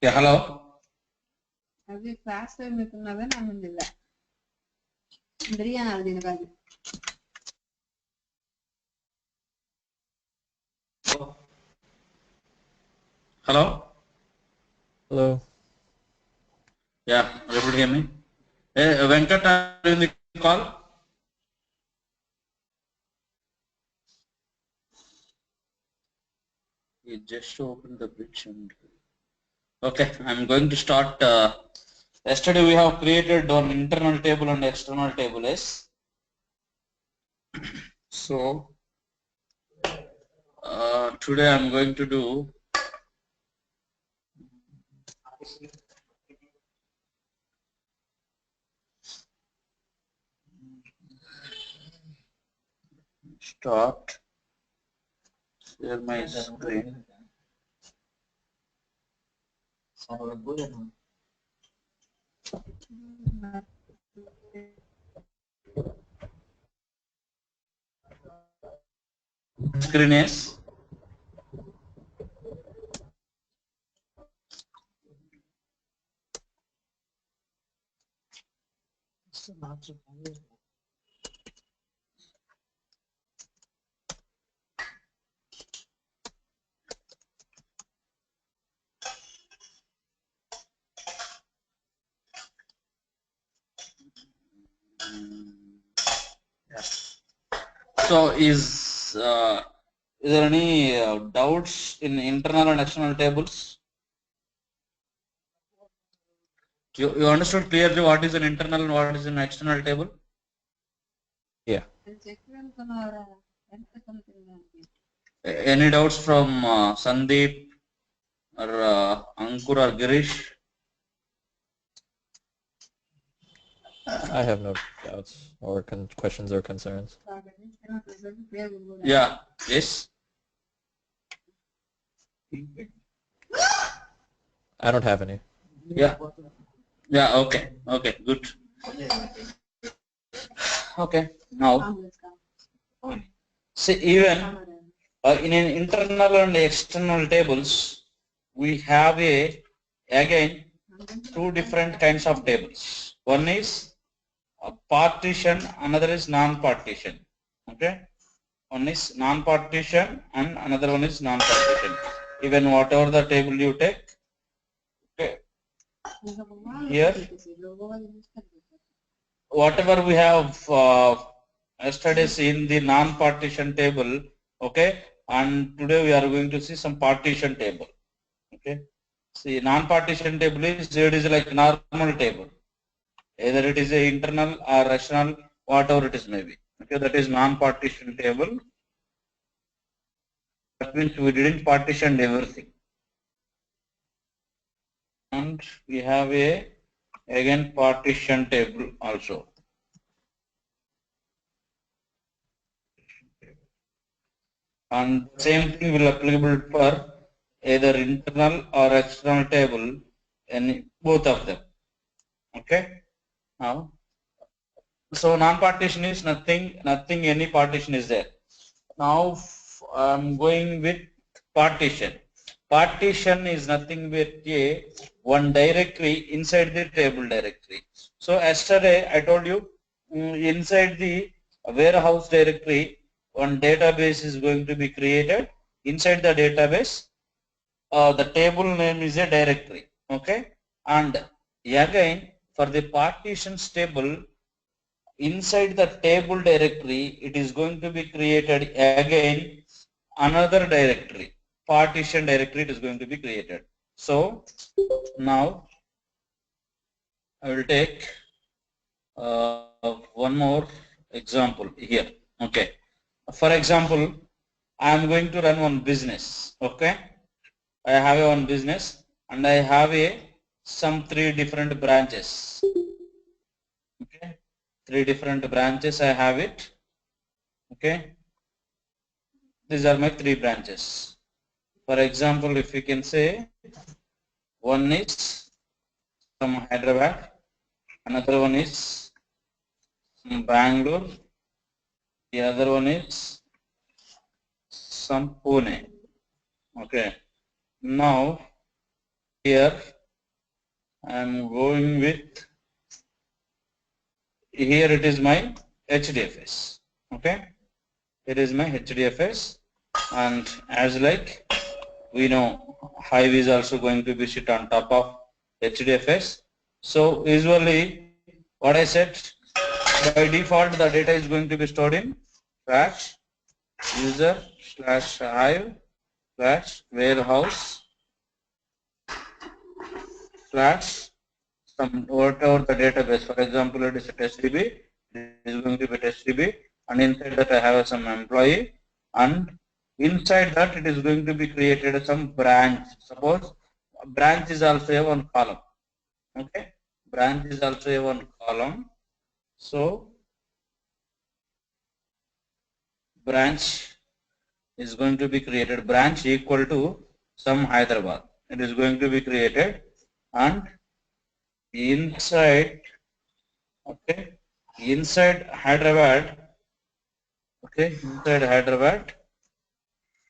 Yeah, hello. अभी class time में तुम नवे नाम मिला इंद्रिया नाल दिन का Hello. Hello. Yeah, everybody hear me? Hey, Venkat, are you in the call? You just opened the bridge and okay, I'm going to start. Yesterday we have created one internal table and external table S. So today I'm going to do start share my screen. Screen is yeah. So is there any doubts in internal and external tables? You understood clearly what is an internal and what is an external table? Yeah. Any doubts from Sandeep or Ankur or Girish? I have no doubts or questions or concerns. Yeah. Yes. I don't have any. Yeah. Yeah. Okay. Okay. Good. Okay. Now, see, even in an internal and external tables, we have again two different kinds of tables. One is partition, another is non-partition. Okay. One is non-partition and another one is non-partition. Even whatever the table you take, okay, here whatever we have yesterday in the non-partition table, okay, and today we are going to see some partition table. Okay, see, non-partition table is it is like normal table, either it is a internal or external, whatever it is maybe. Okay, that is non-partition table. That means we didn't partition everything. And we have a again partition table also. And same thing will applicable for either internal or external table, any both of them. Okay. Now, so non-partition is nothing any partition is there. Now I'm going with partition. Partition is nothing but a one directory inside the table directory. So yesterday I told you inside the warehouse directory one database is going to be created. Inside the database the table name is a directory. Okay, and again for the partitions table inside the table directory it is going to be created again another directory, partition directory it is going to be created. So now I will take one more example here. Okay, for example I am going to run one business. Okay, I have a one business and I have a some three different branches. Okay, three different branches I have it. Okay, these are my three branches. For example, if you can say one is from Hyderabad, another one is from Bangalore, the other one is some Pune. Okay, now here I'm going with, here it is my HDFS. Okay, it is my HDFS, and as like we know, Hive is also going to be sit on top of HDFS. So usually what I said, by default the data is going to be stored in trash user slash hive slash warehouse slash some whatever the database. For example, it is a testdb. It is going to be testdb, and inside that I have some employee, and inside that it is going to be created some branch. Suppose branch is also a one column. Okay, branch is also a one column. So branch is going to be created. Branch equal to some Hyderabad. It is going to be created, and inside, okay, inside Hyderabad, okay, inside Hyderabad,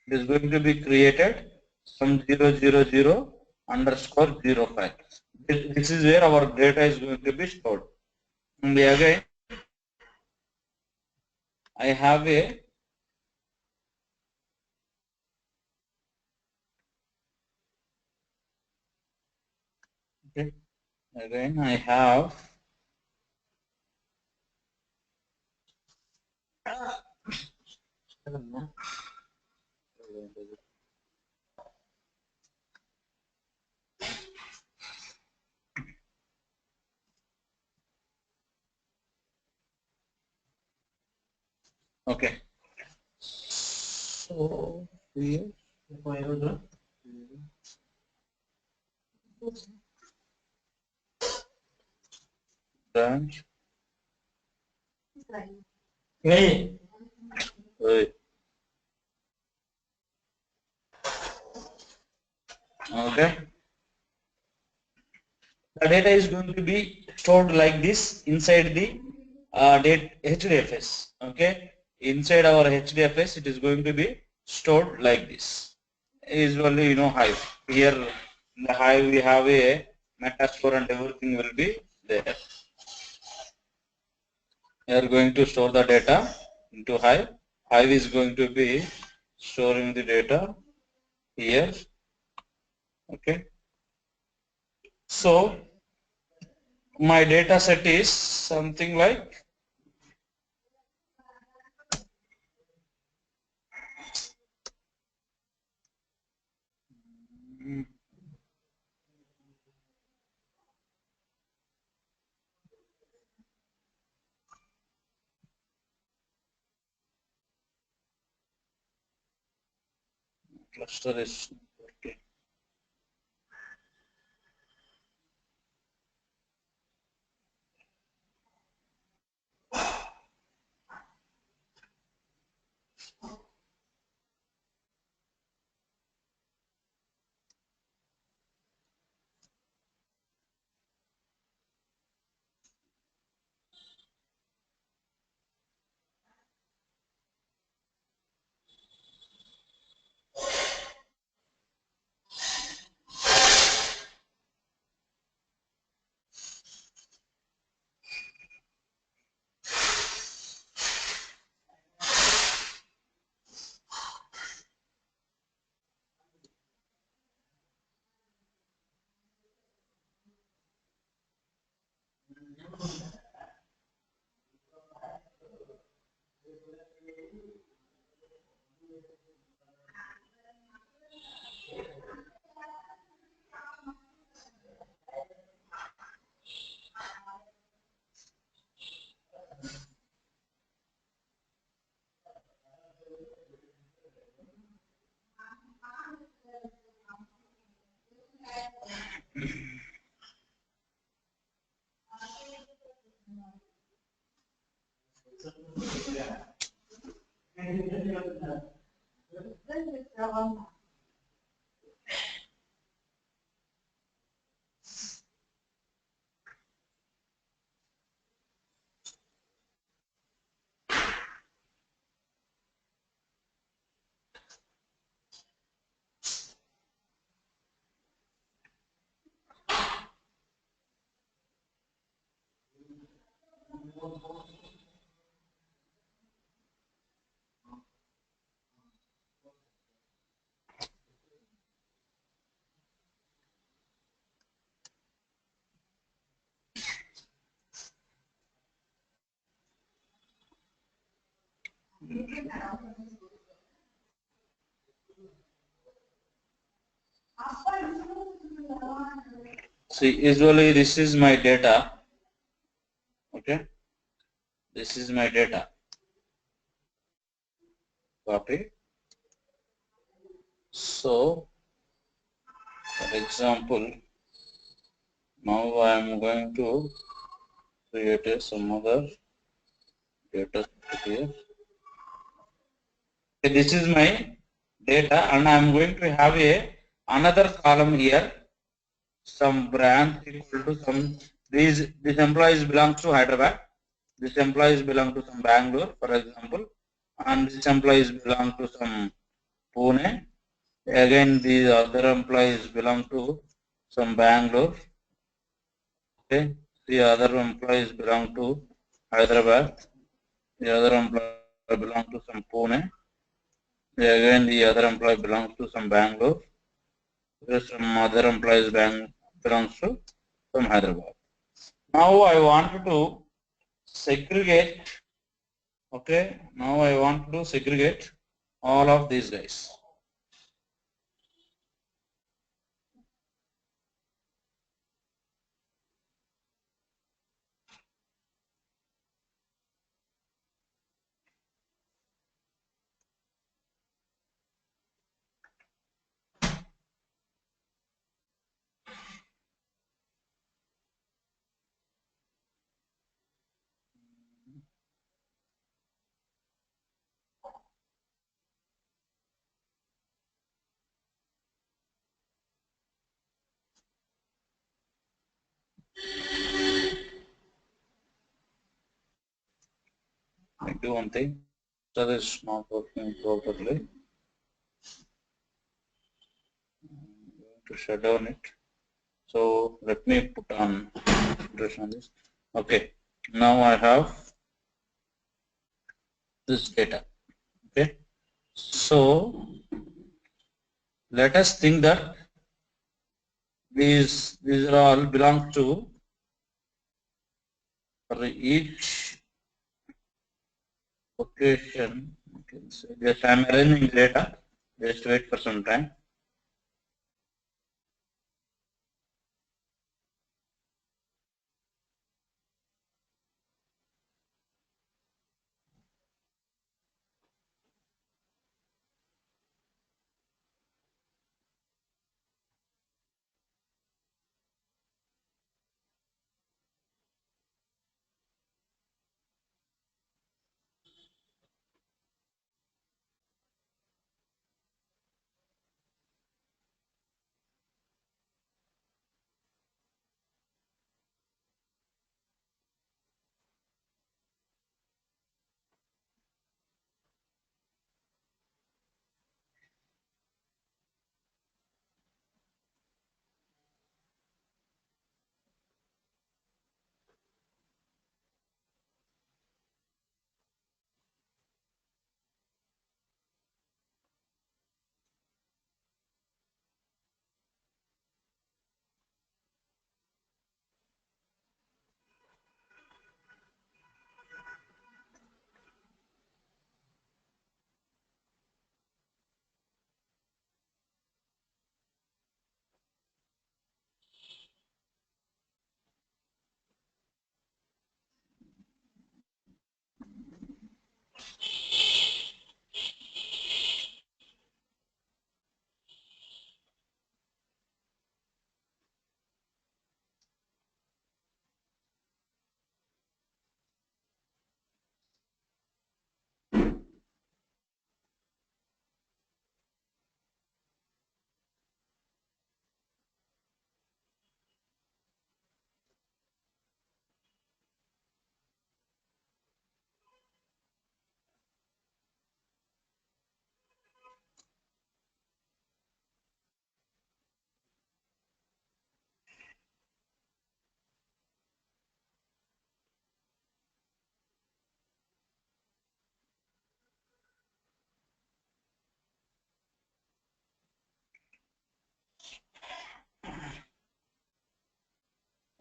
it is going to be created some 000 underscore 05. This is where our data is going to be stored. And again, I have a okay, again I have okay. So here branch. Hey. Okay. The data is going to be stored like this inside the HDFS. Okay. Inside our HDFS, it is going to be stored like this. Usually, you know, Hive. Here in the Hive, we have a Metastore and everything will be there. We are going to store the data into Hive. Hive is going to be storing the data here. Okay. So my data set is something like cluster is okay. See, usually this is my data. Okay, this is my data. Copy. So, for example, now I am going to create some other data set here. Okay, this is my data, and I am going to have another column here. Some branch equal to some. These employees belong to Hyderabad. This employees belong to some Bangalore, for example, and this employees belong to some Pune. Again, these other employees belong to some Bangalore. Okay, the other employees belong to Hyderabad. The other employee belong to some Pune. Again, the other employee belongs to some Bangalore. There's some other employees belongs to some Hyderabad. Now I want to segregate. Okay, now I want to segregate all of these guys. I do one thing. That is not working properly. I'm going to shut down it. So let me put on this. Okay. Now I have this data. Okay. So let us think that these are all belong to for each location. Okay, so just I am arranging data. Just wait for some time.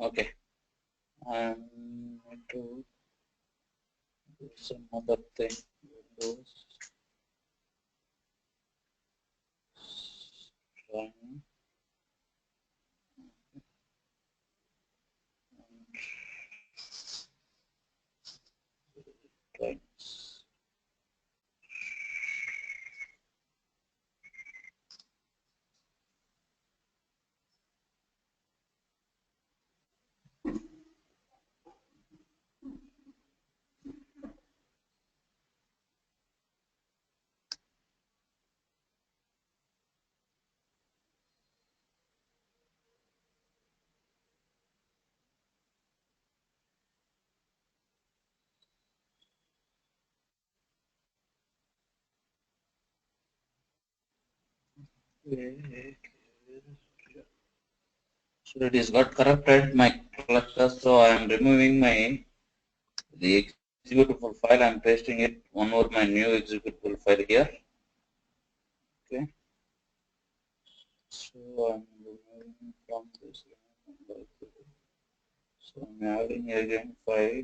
Okay. I need to do some other thing. Windows. Run. Thanks. So it is got corrupted my cluster, so I am removing my the executable file. I am pasting it one more my new executable file here. Okay. So I'm removing from this. So I'm adding again file.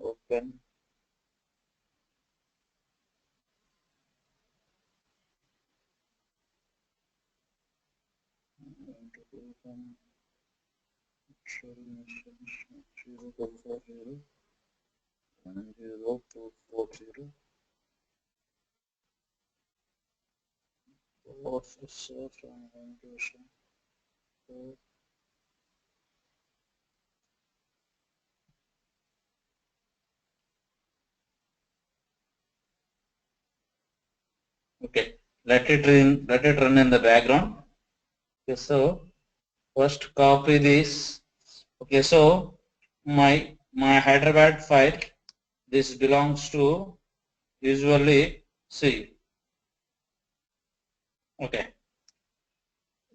Open. Okay, let it run in the background. Okay, so first copy this. Okay, so my Hyderabad file, this belongs to usually C. Okay,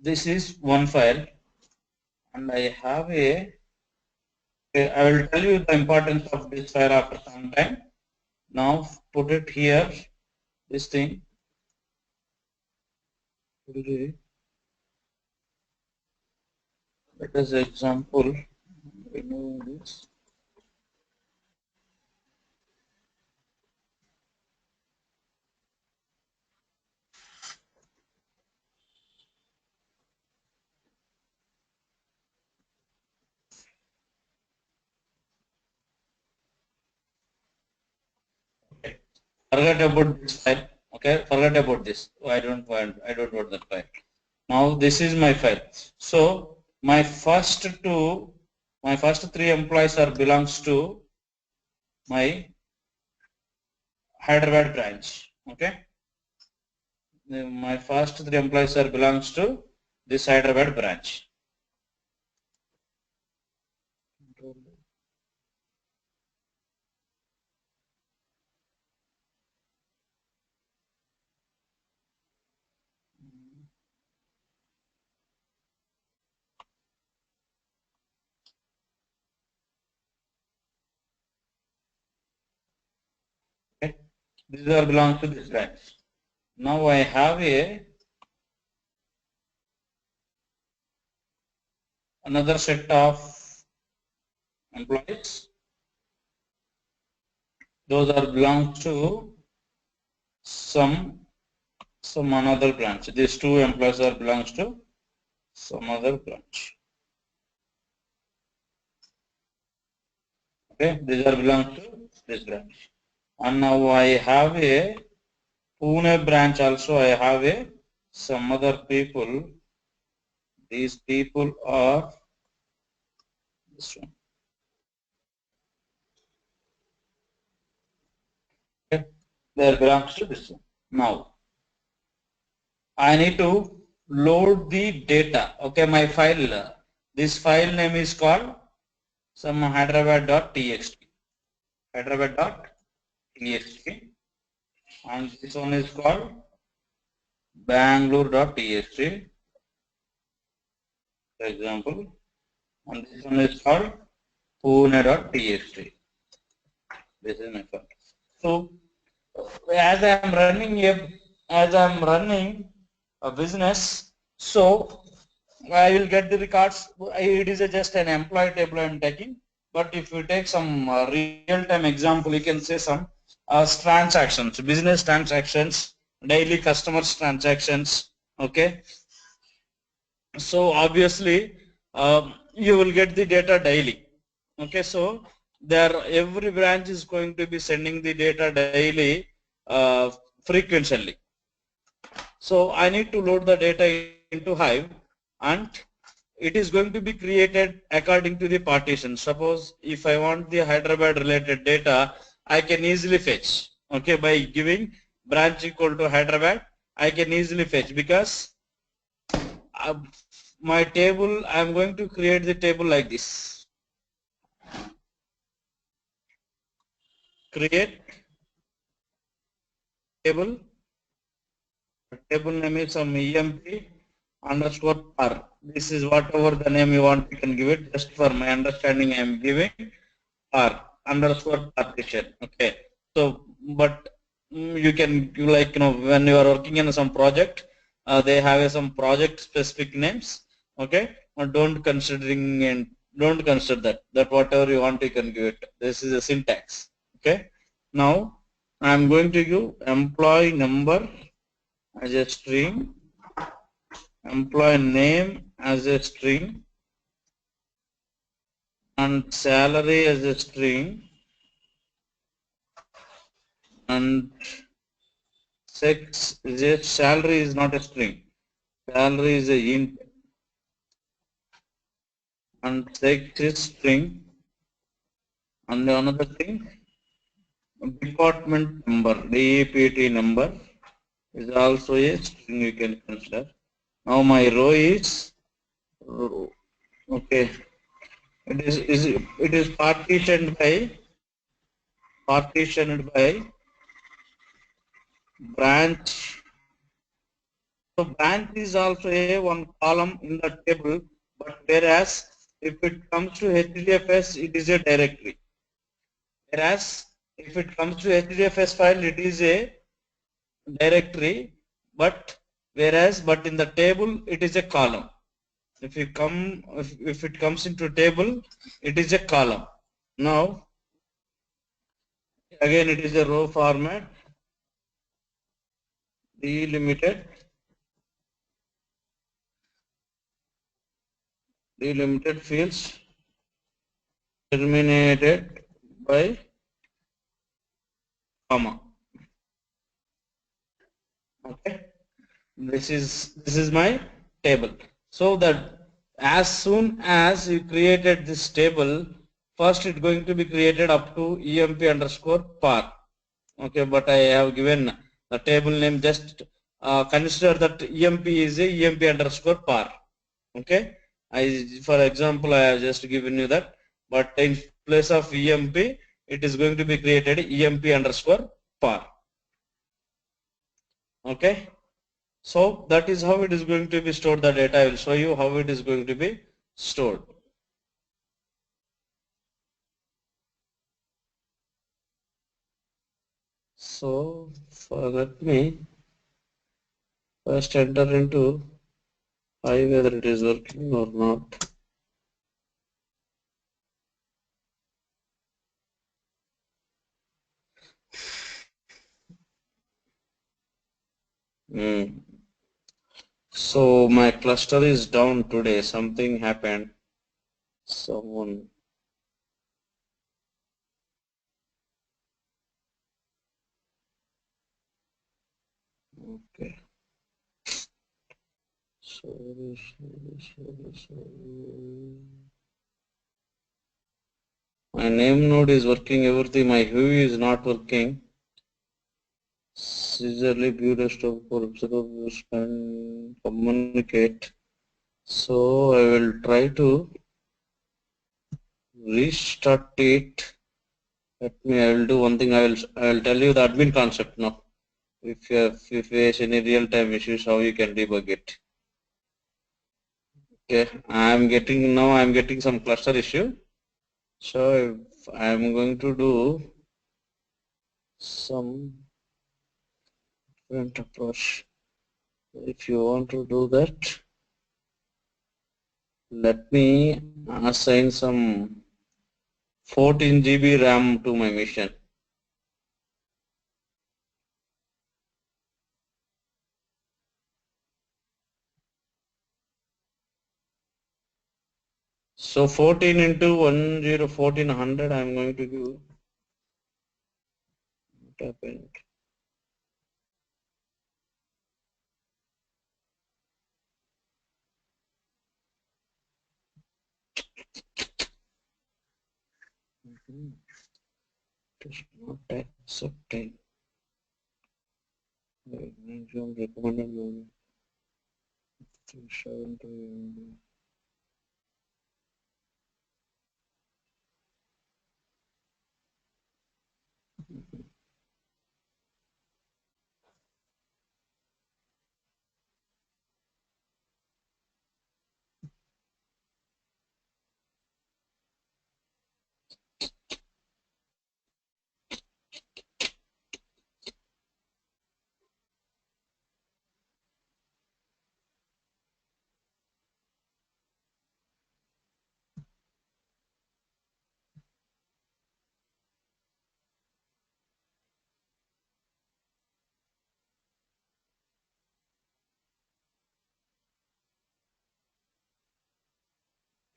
this is one file, and I have a. Okay, I will tell you the importance of this file after some time. Now put it here. This thing. Let us example. Remove this. Okay. Forget about this file. Okay, forget about this. I don't want that file. Now this is my file. So my first three employees are belongs to my Hyderabad branch. Okay. My first three employees are belongs to this Hyderabad branch. Okay. These are belongs to this branch. Now I have another set of employees. Those are belong to some another branch. These two employees are belongs to some other branch. Okay, these are belongs to this branch. And now I have a Pune branch also. I have some other people. These people are this one. Okay, they belongs to this one. Now I need to load the data. Okay, my file. This file name is called some Hyderabad.txt. Hyderabad.txt. And this one is called Bangalore.txt. For example, and this one is called Pune.txt. This is my file. So as I am running a business, so I will get the records. It is just an employee table I am taking. But if you take some real-time example, you can say some transactions, business transactions, daily customers transactions. Okay. So obviously, you will get the data daily. Okay. So there, every branch is going to be sending the data daily, frequently. So I need to load the data into Hive, and it is going to be created according to the partition. Suppose if I want the Hyderabad related data, I can easily fetch. Okay, by giving branch equal to Hyderabad, I can easily fetch, because uh, my table, I am going to create the table like this. Create table. Table name is some EMP underscore R. This is whatever the name you want, you can give it. Just for my understanding, I am giving R underscore partition. Okay. So, but you can give, like, when you are working in some project, they have some project specific names. Okay. Don't considering and don't consider that. That whatever you want, you can give it. This is a syntax. Okay. Now I am going to give employee number as a string, employee name as a string, and salary as a string, and sex is a salary is not a string. Salary is a int, and sex is string. And another thing, department number, DEPT number is also a string you can consider. Now my row is okay. It is partitioned by branch. So branch is also a one column in the table, but whereas if it comes to HDFS, it is a directory. Whereas if it comes to HDFS file, it is a directory, but but in the table, it is a column. If it comes into table, it is a column. Now again, it is a row format, delimited fields terminated by comma. Okay, this is my table. So that as soon as you created this table, first it's going to be created up to emp underscore par. Okay, but I have given the table name. Just consider that emp is a emp underscore par. Okay, for example, I have just given you that, but in place of emp, it is going to be created emp underscore par. Okay, so that is how it is going to be stored, the data. I will show you how it is going to be stored. So let me first enter into Hive whether it is working or not. So my cluster is down today. Something happened. Someone. Okay. Sorry. My name node is working, everything. My Hive is not working. Sincerely, beautiful for observers and communicate. So I will try to restart it. I will do one thing. I will tell you the admin concept now. If you face any real time issues, how you can debug it. Okay, I am getting some cluster issue. So I am going to do some different approach. If you want to do that, Let me assign some 14 GB RAM to my machine. So 14 into 10 1400 I'm going to give. What happened? It is not accepting. Recommended value 372.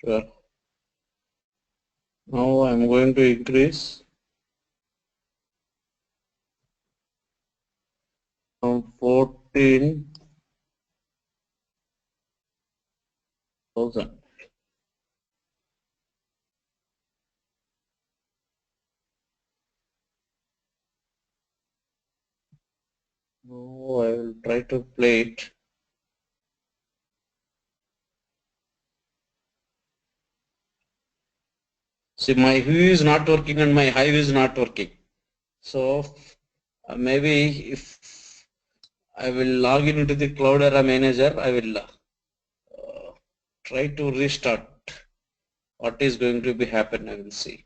Sure. Now I'm going to increase from 14,000. Now I will try to play it. See, my view is not working and my hive is not working. So maybe if I will log in into the Cloudera manager, I will try to restart. What is going to be happen, I will see.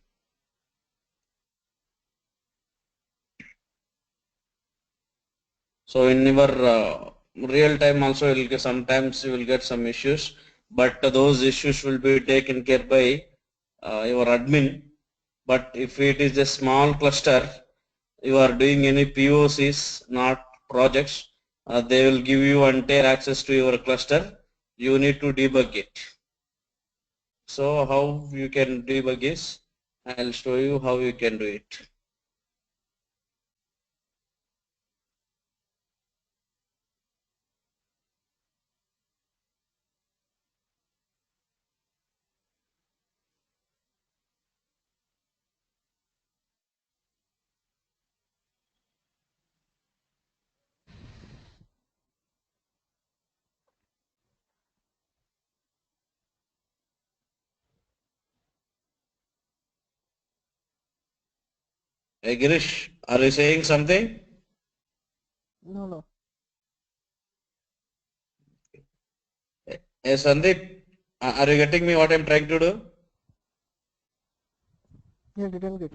So in your real time also, sometimes you will get some issues, but those issues will be taken care by your admin. But if it is a small cluster, you are doing any POCs, not projects, they will give you entire access to your cluster. You need to debug it. So how you can debug is, I'll show you how you can do it. Hey Girish, are you saying something? No, no. Hey Sandeep, are you getting me what I'm trying to do? Yeah, didn't get.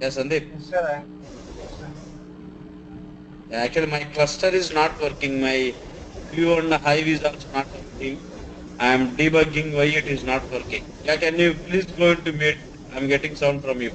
Yes, Sandeep. Yes, sir. Actually, my cluster is not working. My view on the Hive is also not working. I am debugging why it is not working. Yeah, can you please go into mute? I'm getting sound from you.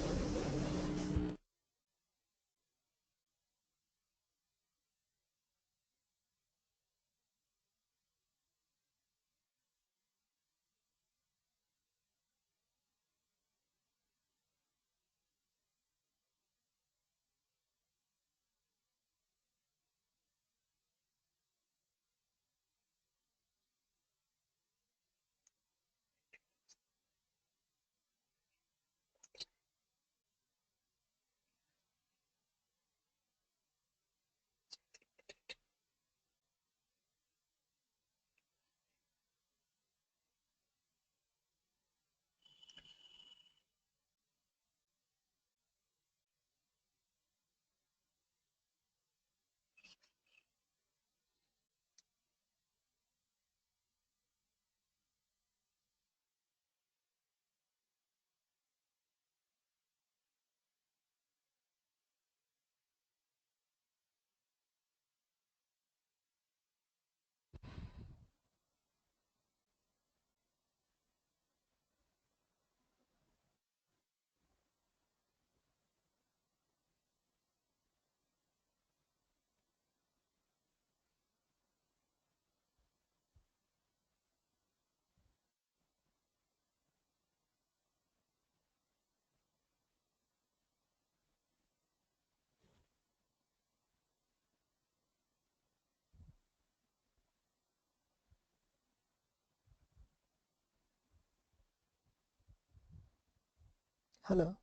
Hello.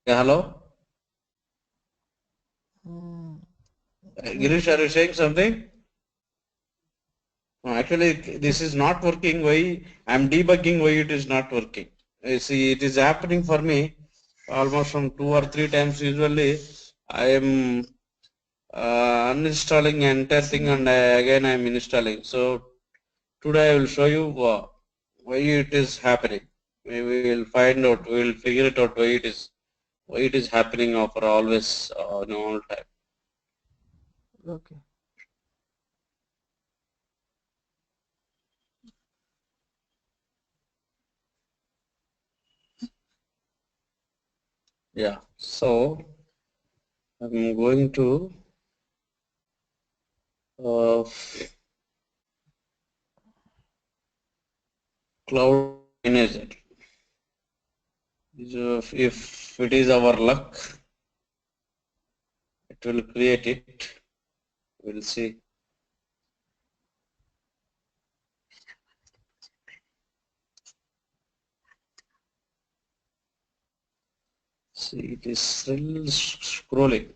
Yeah, hello. Girish, are you saying something? No, actually, this is not working. Why? I'm debugging why it is not working. See, it is happening for me almost from 2 or 3 times. Usually, I am uninstalling entire thing and again I am installing. So today I will show you why it is happening. We will find out. We will figure it out why it is happening for always all time. Okay. Yeah. So I'm going to cloud manager. So if it is our luck, it will create it. We'll see. See, it is still scrolling.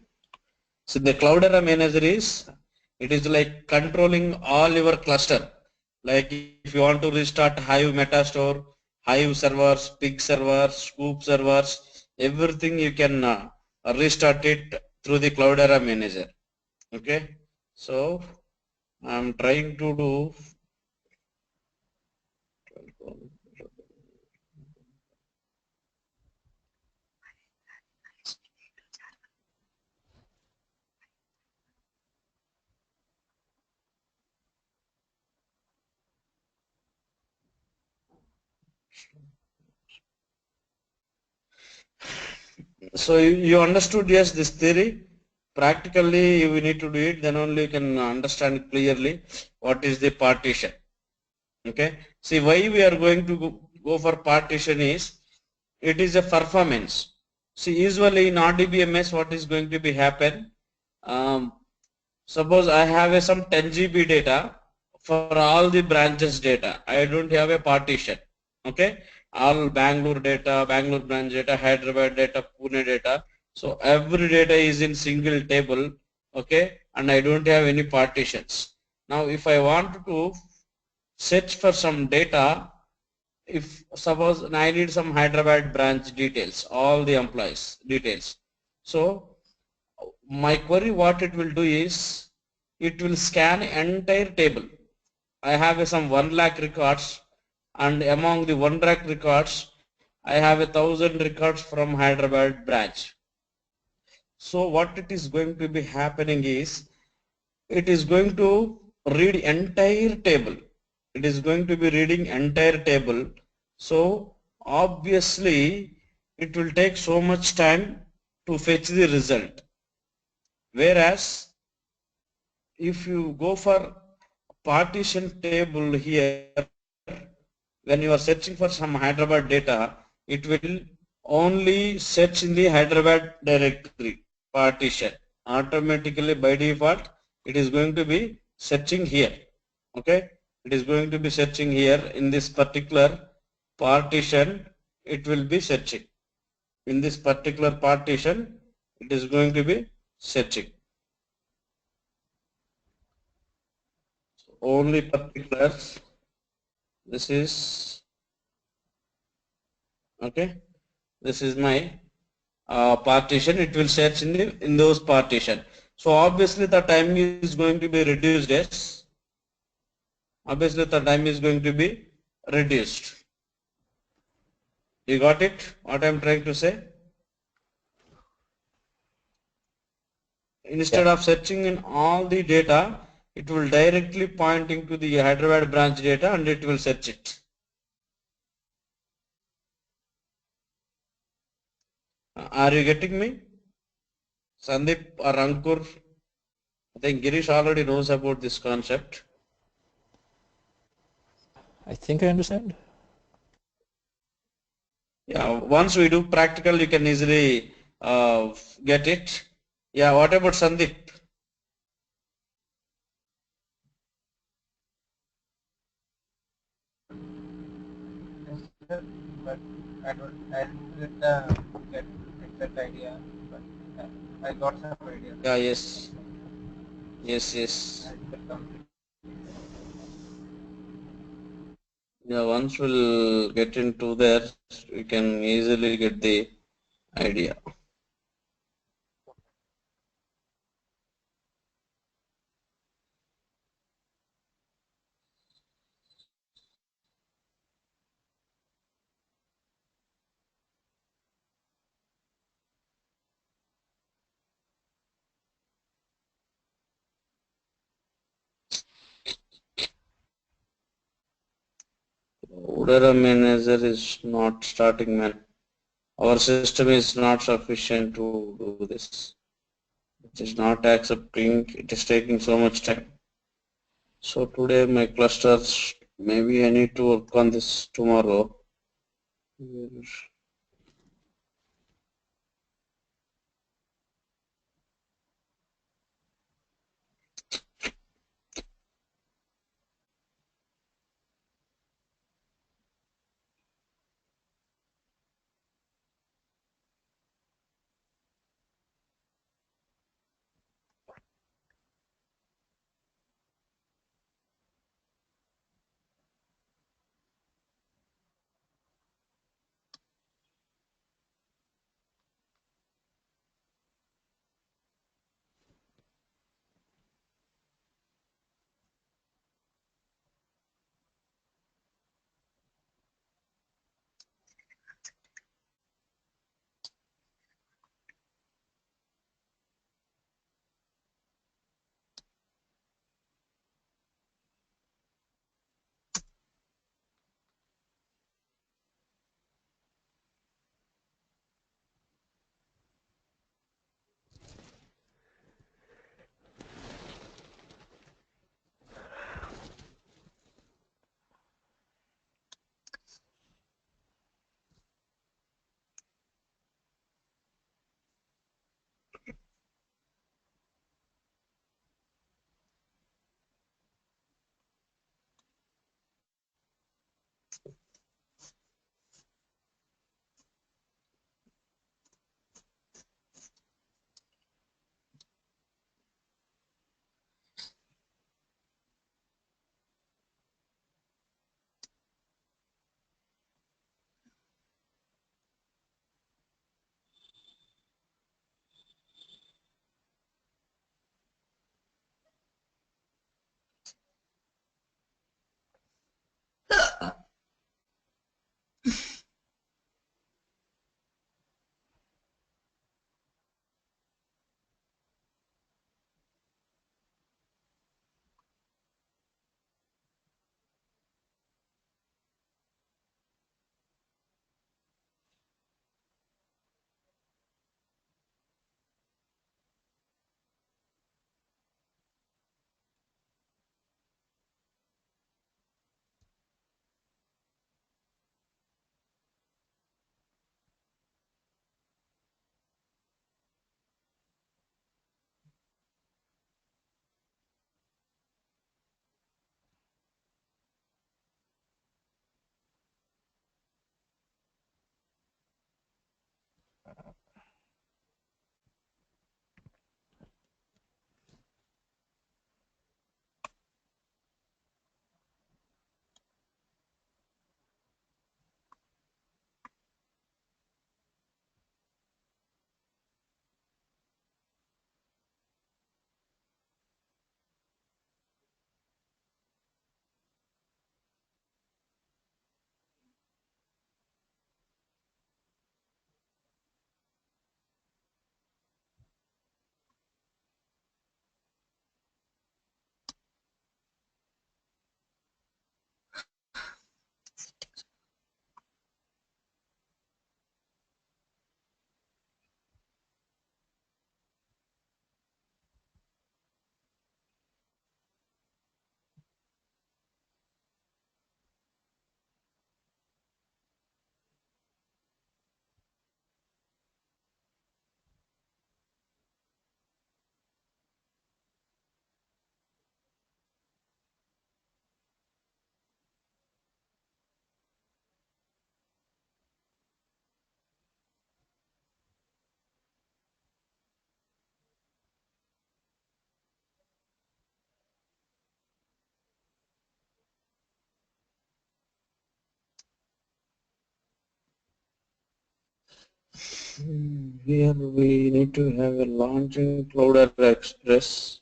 So the Cloudera manager it is like controlling all your cluster. Like if you want to restart Hive Metastore, Hive servers, Pig servers, Scoop servers, everything you can restart it through the Cloudera manager. Okay. So I'm trying to do so you understood, yes, this theory. Practically you need to do it, then only you can understand clearly what is the partition. Okay, see why we are going to go for partition is it is a performance. See, usually in RDBMS what is going to be happen, suppose I have some 10 GB data for all the branches data. I don't have a partition. Okay, all Bangalore data, Bangalore branch data, Hyderabad data, Pune data. So every data is in single table. Okay, and I don't have any partitions. Now if I want to search for some data, if suppose I need some Hyderabad branch details, all the employees details. So my query what it will do is it will scan entire table. I have some 1 lakh records, and among the 1 lakh records I have 1,000 records from Hyderabad branch. So what it is going to be happening is it is going to read entire table. It is going to be reading entire table. So obviously it will take so much time to fetch the result. Whereas if you go for partition table here, when you are searching for some Hyderabad data, it will only search in the Hyderabad directory partition. Automatically by default it is going to be searching here. Okay, it is going to be searching here in this particular partition. It will be searching in this particular partition. It is going to be searching only particulars. This is okay, this is my partition. It will search in those partition. So obviously the time is going to be reduced. Yes, obviously the time is going to be reduced. You got it what I'm trying to say? Instead of searching in all the data, it will directly pointing to the Hyderabad branch data and it will search it. Are you getting me, Sandeep or Ankur? I think Girish already knows about this concept. I think I understand. Yeah, once we do practical, you can easily get it. Yeah, what about Sandeep? sir, but I didn't get exact idea, but I got some idea. Yeah, yes, yes, I yes. didn't complete. Yeah, once we'll get into there, we can easily get the idea. Udara manager is not starting, man. Our system is not sufficient to do this. It is not accepting. It is taking so much time. So today my clusters, maybe I need to work on this tomorrow. Here we need to have a launching Cloudera Express.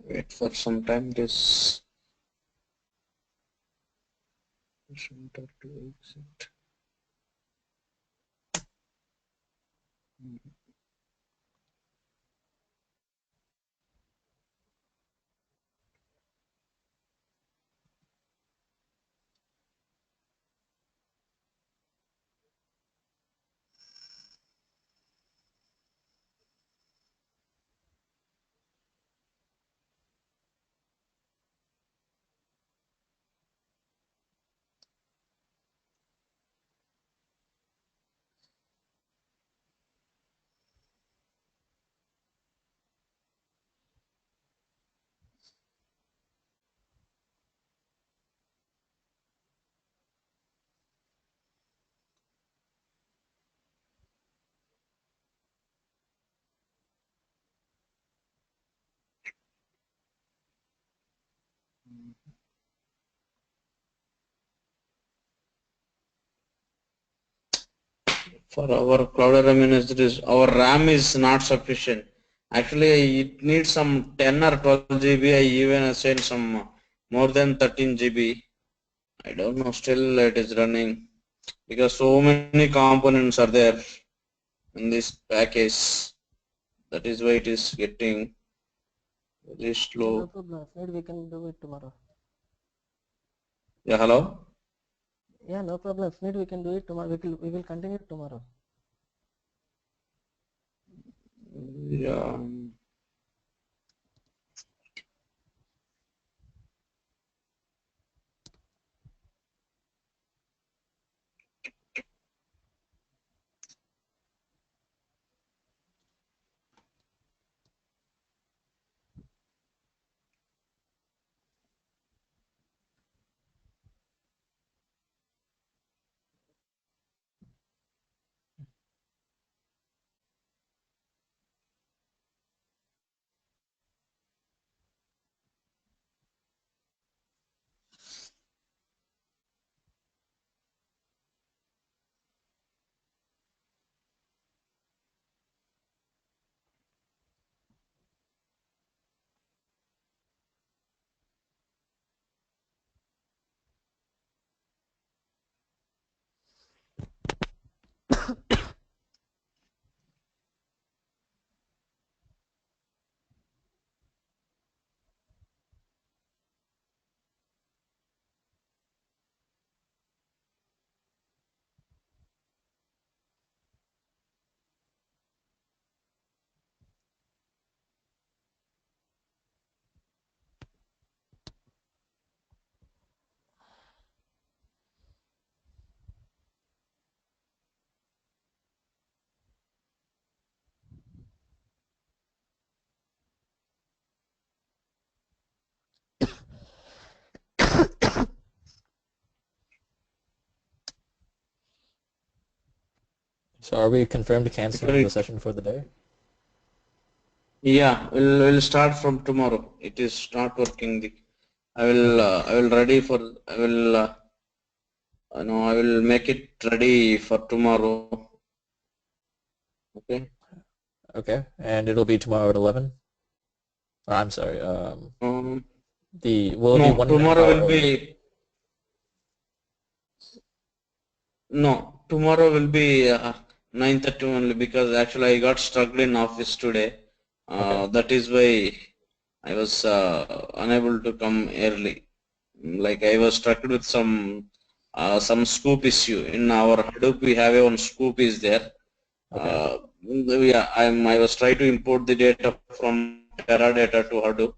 Wait for some time. This center to exit. For our Cloudera ministries, our RAM is not sufficient. Actually, it needs some 10 or 12 GB. I even assigned some more than 13 GB. I don't know, still it is running because so many components are there in this package. That is why it is getting very No slow. problem. Maybe we can do it tomorrow. Yeah, hello? Yeah, no problem. Maybe we can do it tomorrow. We will continue tomorrow. Yeah. So are we confirmed canceling the Correct. session for the day? Yeah, we'll start from tomorrow. It is not working. I will ready for I will I will make it ready for tomorrow. Okay. Okay, and it'll be tomorrow at 11? Or, I'm sorry, will it be No, 1.5 tomorrow hour will early? be no. Tomorrow will be 9:30 only because actually I got stuck in office today. Okay. That is why I was unable to come early. Like I was struck with some scoop issue in our Hadoop. We have one scoop is there. Okay. I was trying to import the data from Teradata to Hadoop,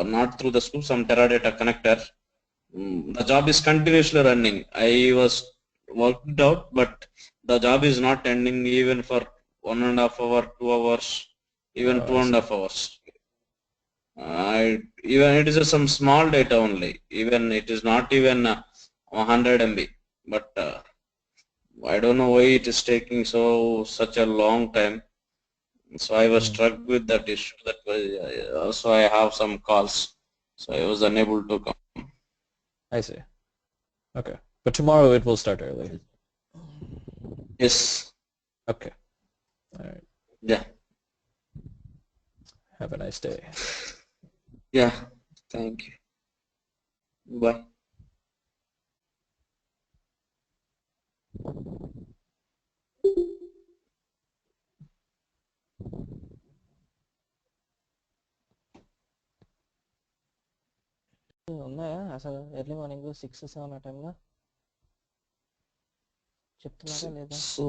not through the scoop, some Teradata connector. The job is continuously running. I was worked out, but the job is not ending even for 1.5 hour, 2 hours, even Oh, I two and a half see. hours. Even it is some small data only. Even it is not even 100 MB, but I don't know why it is taking such a long time. So I was Mm, struck with that issue. That was also I have some calls, so I was unable to come. I see. Okay. But tomorrow it will start early. Yes. Okay. All right. Yeah. Have a nice day. Yeah. Thank you. Bye. ఉన్నాయా అసలు early morning 6-7 ఆ టైంలో చెప్తున్నారా లేదా? So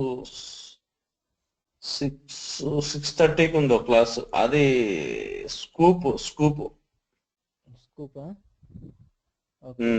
6:30కి ఉందో class. అది scoop. స్కూపా? Okay.